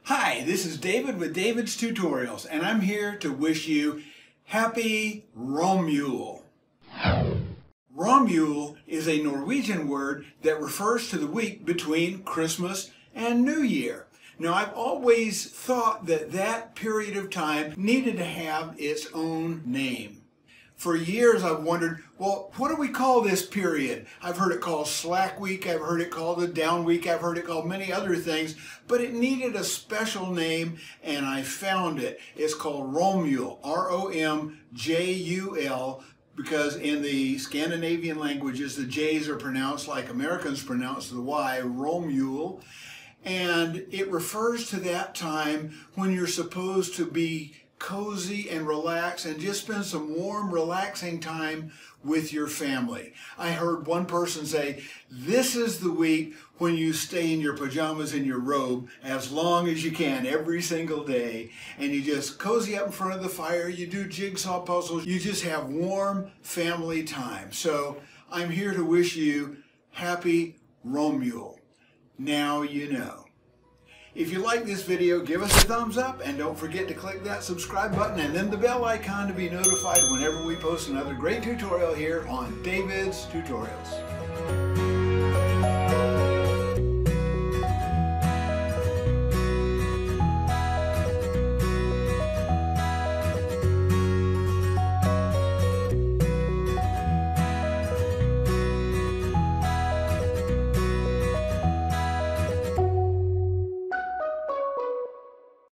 Hi, this is David with David's Tutorials, and I'm here to wish you Happy Romjul. Romjul is a Norwegian word that refers to the week between Christmas and New Year. Now, I've always thought that that period of time needed to have its own name. For years, I've wondered, well, what do we call this period? I've heard it called Slack Week, I've heard it called the Down Week, I've heard it called many other things, but it needed a special name, and I found it. It's called Romjul, R-O-M-J-U-L, because in the Scandinavian languages, the J's are pronounced like Americans pronounce the Y, Romjul, and it refers to that time when you're supposed to be cozy and relax and just spend some warm, relaxing time with your family. I heard one person say, this is the week when you stay in your pajamas and your robe as long as you can every single day, and you just cozy up in front of the fire, you do jigsaw puzzles, you just have warm family time. So I'm here to wish you Happy Romjul. Now you know. If you like this video, give us a thumbs up, and don't forget to click that subscribe button and then the bell icon to be notified whenever we post another great tutorial here on David's Tutorials.